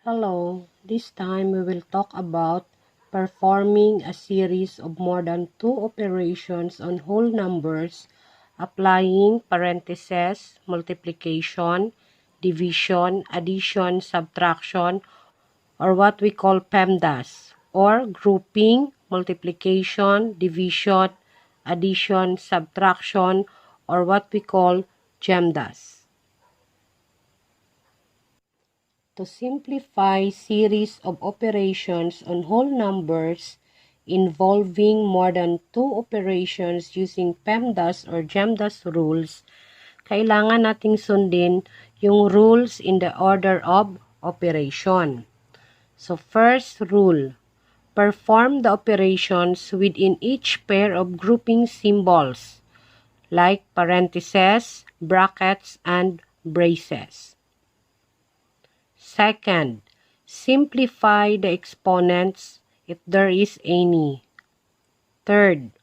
Hello, this time we will talk about performing a series of more than 2 operations on whole numbers, applying parentheses, multiplication, division, addition, subtraction, or what we call PEMDAS, or grouping, multiplication, division, addition, subtraction, or what we call GEMDAS. To simplify series of operations on whole numbers involving more than 2 operations using PEMDAS or GEMDAS rules, kailangan nating sundin yung rules in the order of operation. So first rule, perform the operations within each pair of grouping symbols like parentheses, brackets, and braces. Second, simplify the exponents if there is any. Third,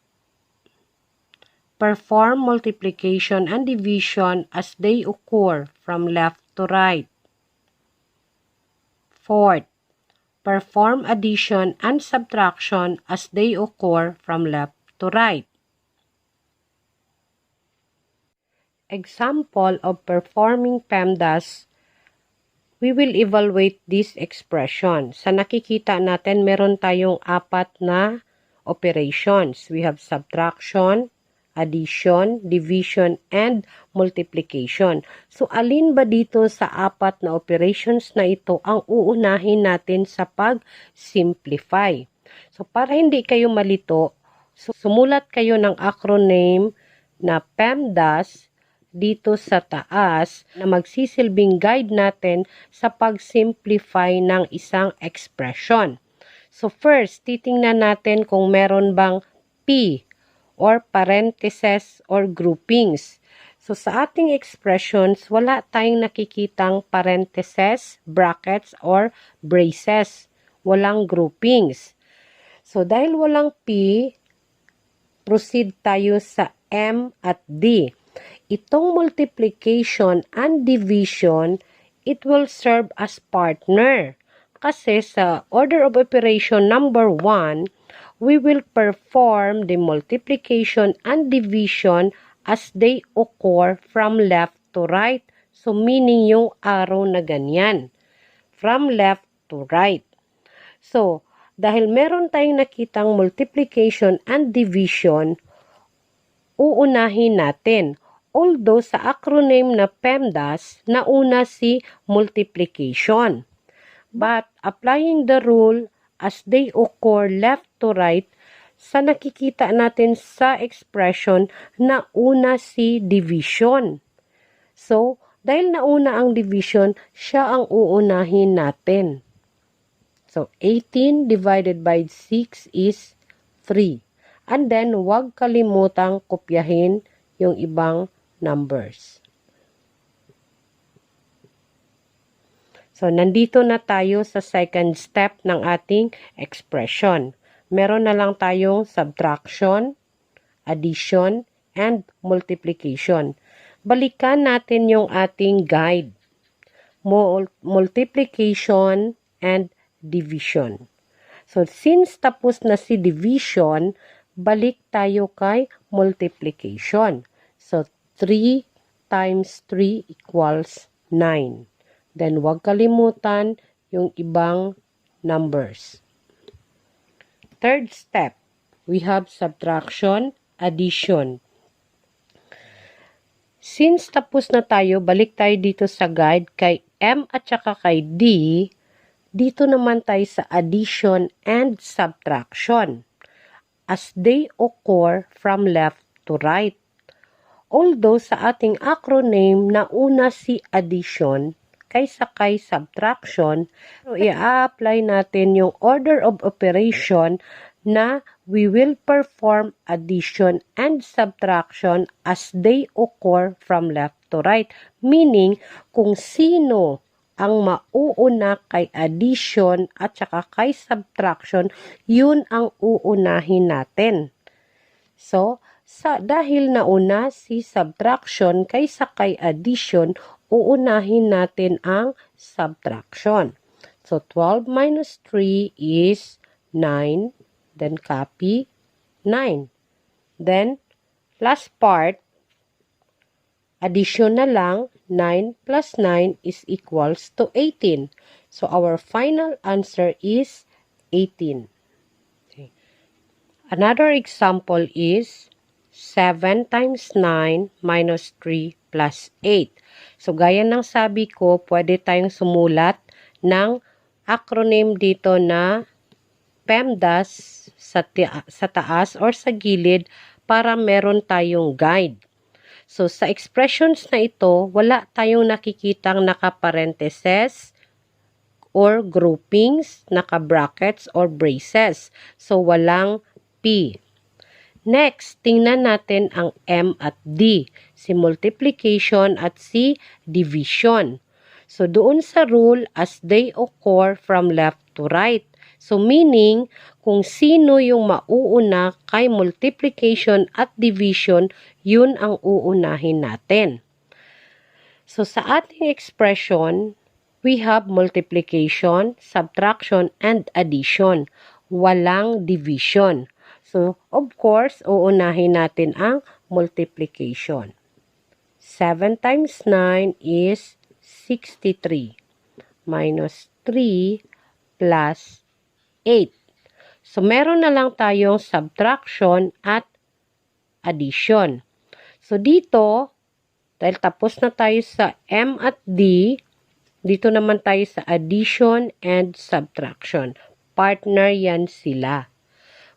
perform multiplication and division as they occur from left to right. Fourth, perform addition and subtraction as they occur from left to right. Example of performing PEMDAS, we will evaluate this expression. Sa nakikita natin, meron tayong 4 na operations. We have subtraction, addition, division, and multiplication. So, alin ba dito sa 4 na operations na ito ang uunahin natin sa pag-simplify? So, para hindi kayo malito, sumulat kayo ng acronym na PEMDAS dito sa taas na magsisilbing guide natin sa pag-simplify ng isang expression. So first, titingnan natin kung meron bang P or parentheses or groupings. So sa ating expressions, wala tayong nakikitang parentheses, brackets, or braces. Walang groupings. So dahil walang P, proceed tayo sa M at D. Itong multiplication and division, it will serve as partner. Kasi sa order of operation number 1, we will perform the multiplication and division as they occur from left to right. So meaning yung arrow na ganyan. From left to right. So, dahil meron tayong nakitang multiplication and division, uunahin natin. Although sa acronym na PEMDAS, nauna si multiplication. But applying the rule as they occur left to right, sa nakikita natin sa expression, nauna si division. So, dahil nauna ang division, siya ang uunahin natin. So, 18 divided by 6 is 3. And then, huwag kalimutang kopyahin yung ibang numbers. So, nandito na tayo sa second step ng ating expression. Meron na lang tayong subtraction, addition, and multiplication. Balikan natin yung ating guide. Multiplication and division. So, since tapos na si division, balik tayo kay multiplication. So, 3 times 3 equals 9. Then, huwag kalimutan yung ibang numbers. Third step, we have subtraction, addition. Since tapos na tayo, balik tayo dito sa guide kay M at saka kay D. Dito naman tayo sa addition and subtraction as they occur from left to right. Although sa ating acronym, nauna si addition kaysa kay subtraction, so i-apply natin yung order of operation na we will perform addition and subtraction as they occur from left to right. Meaning, kung sino ang mauuna kay addition at saka kay subtraction, yun ang uunahin natin. So, dahil nauna si subtraction kaysa kay addition, uunahin natin ang subtraction. So 12 minus 3 is 9. Then copy 9. Then last part, addition na lang, 9 plus 9 is equals to 18. So our final answer is 18. Okay. Another example is 7 times 9 minus 3 plus 8. So gaya ng sabi ko, pwede tayong sumulat ng acronym dito na PEMDAS sa taas or sa gilid para meron tayong guide. So, sa expressions na ito, wala tayong nakikitang naka-parentheses or groupings, naka-brackets or braces. So, walang P. Next, tingnan natin ang M at D, si multiplication at si division. So, doon sa rule, as they occur from left to right. So, meaning, kung sino yung mauuna kay multiplication at division, yun ang uunahin natin. So, sa ating expression, we have multiplication, subtraction, and addition. Walang division. So, of course, uunahin natin ang multiplication. 7 times 9 is 63 minus 3 plus 8. So, meron na lang tayong subtraction at addition. So, dito, dahil tapos na tayo sa M at D, dito naman tayo sa addition and subtraction. Partner yan sila.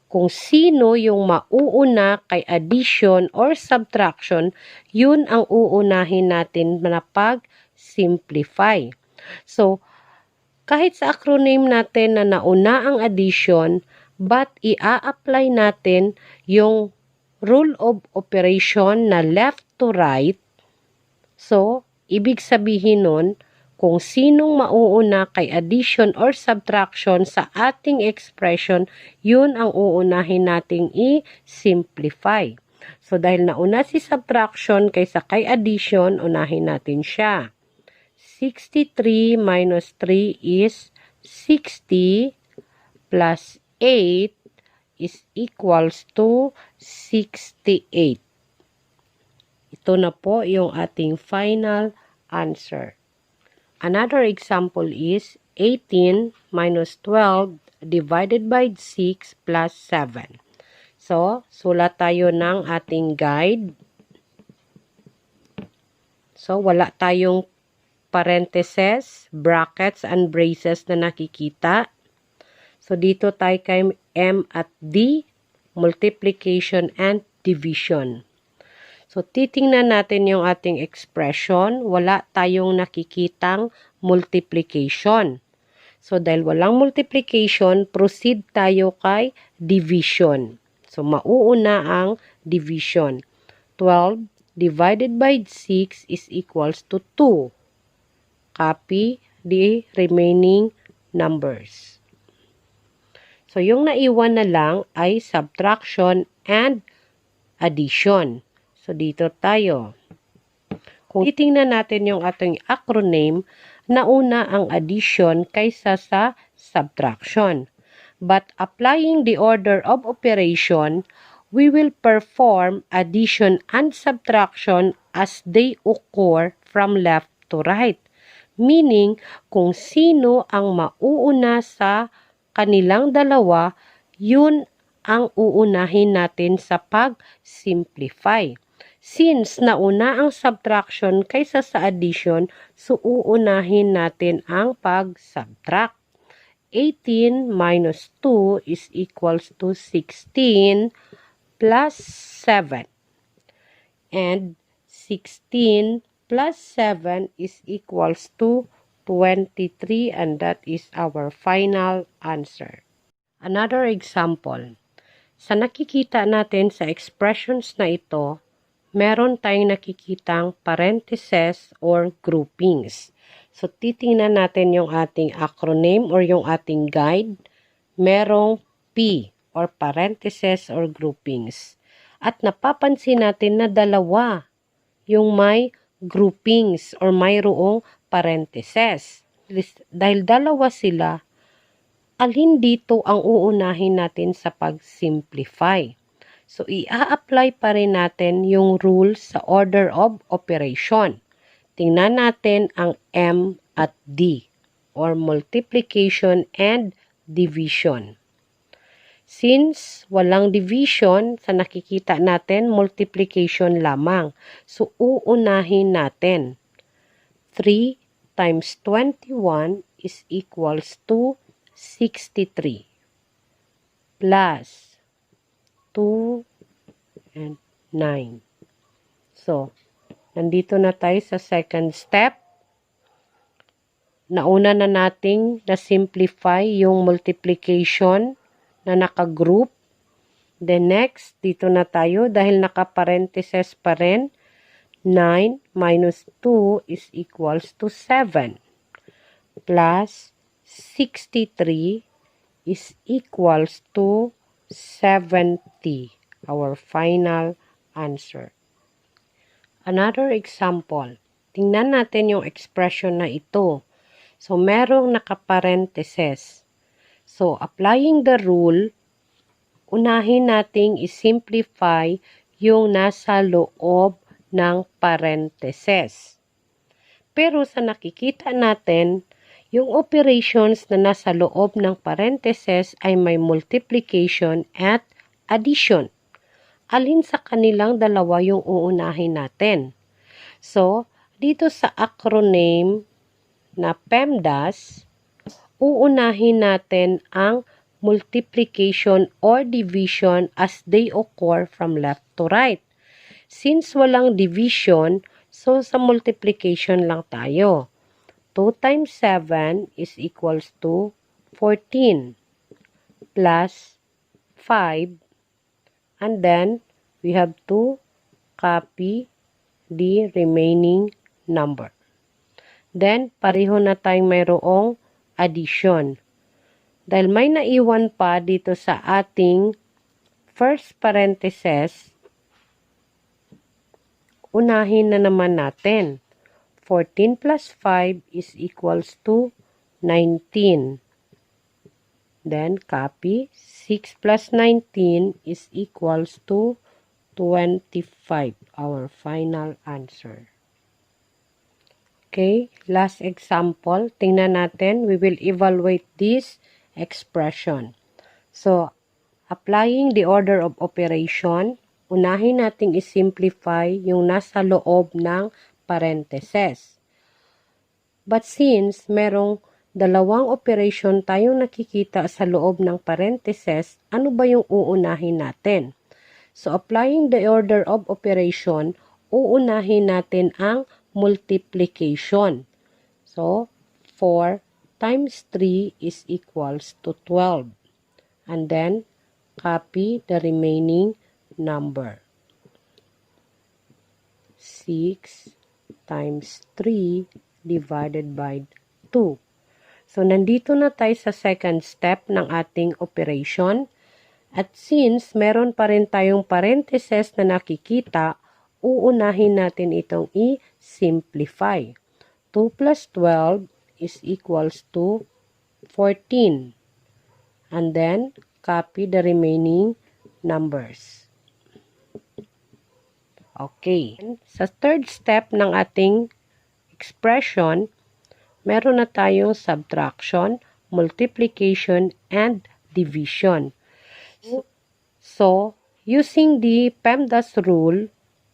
Kung sino yung mauuna kay addition or subtraction, yun ang uunahin natin na pag-simplify. So, kahit sa acronym natin na nauna ang addition, but ia-apply natin yung rule of operation na left to right. So, ibig sabihin nun, kung sinong mauuna kay addition or subtraction sa ating expression, yun ang uunahin nating i-simplify. So, dahil nauna si subtraction kaysa kay addition, unahin natin siya. 63 minus 3 is 60 plus 8 is equals to 68. Ito na po yung ating final answer. Another example is 18 minus 12 divided by 6 plus 7. So, sulat tayo ng ating guide. So, wala tayong parentheses, brackets, and braces na nakikita. So, dito tayo kay M at D, multiplication and division. So, titingnan natin yung ating expression. Wala tayong nakikitang multiplication. So, dahil walang multiplication, proceed tayo kay division. So, mauuna ang division. 12 divided by 6 is equals to 2. Copy the remaining numbers. So, yung naiwan na lang ay subtraction and addition. So, dito tayo. Kung titingnan natin yung ating acronym, nauna ang addition kaysa sa subtraction. But applying the order of operation, we will perform addition and subtraction as they occur from left to right. Meaning, kung sino ang mauuna sa kanilang dalawa, yun ang uunahin natin sa pag-simplify. Since nauna ang subtraction kaysa sa addition, so uunahin natin ang pag-subtract. 18 minus 2 is equals to 16 plus 7. And 16 plus 7 is equals to 23, and that is our final answer. Another example. Sa nakikita natin sa expressions na ito, meron tayong nakikitang parentheses or groupings. So, titingnan natin yung ating acronym or yung ating guide. Merong P or parentheses or groupings. At napapansin natin na dalawa yung may groupings or mayroong parentheses. dahil dalawa sila, alin dito ang uunahin natin sa pag-simplify? So, i-apply pa rin natin yung rule sa order of operation. Tingnan natin ang M at D, or multiplication and division. Since walang division, sa nakikita natin, multiplication lamang. So, uunahin natin. 3 times 21 is equals to 63. Plus 2 and 9. So, nandito na tayo sa second step. Nauna na nating na-simplify yung multiplication na naka-group. Then next, dito na tayo dahil naka-parentheses pa rin. 9 minus 2 is equals to 7. Plus 63 is equals to 70. Our final answer. Another example. Tingnan natin yung expression na ito. So, merong naka-parentheses. So, applying the rule, unahin nating i-simplify yung nasa loob ng parentheses. Pero sa nakikita natin, yung operations na nasa loob ng parentheses ay may multiplication at addition. Alin sa kanilang dalawa yung uunahin natin? So, dito sa acronym na PEMDAS, uunahin natin ang multiplication or division as they occur from left to right. Since walang division, so sa multiplication lang tayo. 2 times 7 is equals to 14 plus 5, and then we have to copy the remaining number. Then, pareho na tayong mayroong addition. Dahil may naiwan pa dito sa ating first parentheses, unahin na naman natin. 14 plus 5 is equals to 19. Then, copy. 6 plus 19 is equals to 25. Our final answer. Okay, last example. Tingnan natin. We will evaluate this expression. So, applying the order of operation, unahin nating i-simplify yung nasa loob ng parentheses. But since merong dalawang operation tayong nakikita sa loob ng parentheses, ano ba yung uunahin natin? So, applying the order of operation, uunahin natin ang multiplication. So, 4 times 3 is equals to 12. And then, copy the remaining number. 6 times 3 divided by 2. So, nandito na tayo sa second step ng ating operation. At since meron pa rin tayong parentheses na nakikita, uunahin natin itong i-simplify. 2 plus 12 is equals to 14. And then, copy the remaining numbers. Okay. Sa third step ng ating expression, meron na tayong subtraction, multiplication, and division. So, using the PEMDAS rule,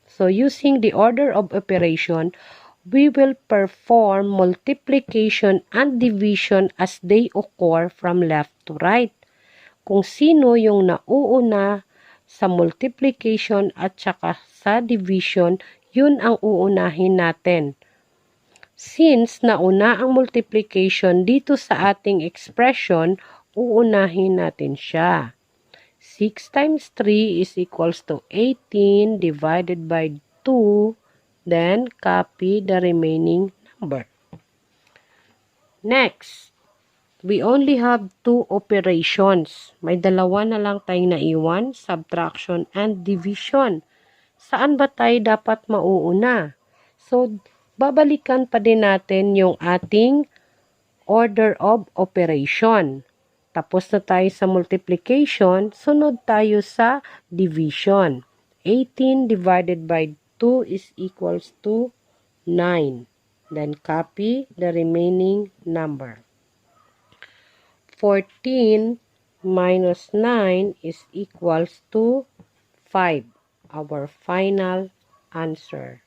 so using the order of operation, we will perform multiplication and division as they occur from left to right. Kung sino yung nauuna sa multiplication at saka sa division, yun ang uunahin natin. Since nauna ang multiplication dito sa ating expression, uunahin natin siya. 6 times 3 is equals to 18 divided by 2. Then, copy the remaining number. Next, we only have two operations. May dalawa na lang tayong naiwan, subtraction and division. Saan ba tayo dapat mauuna? So, babalikan pa din natin yung ating order of operation. Tapos na tayo sa multiplication, sunod tayo sa division. 18 divided by 2 is equals to 9. Then copy the remaining number. 14 minus 9 is equals to 5. Our final answer.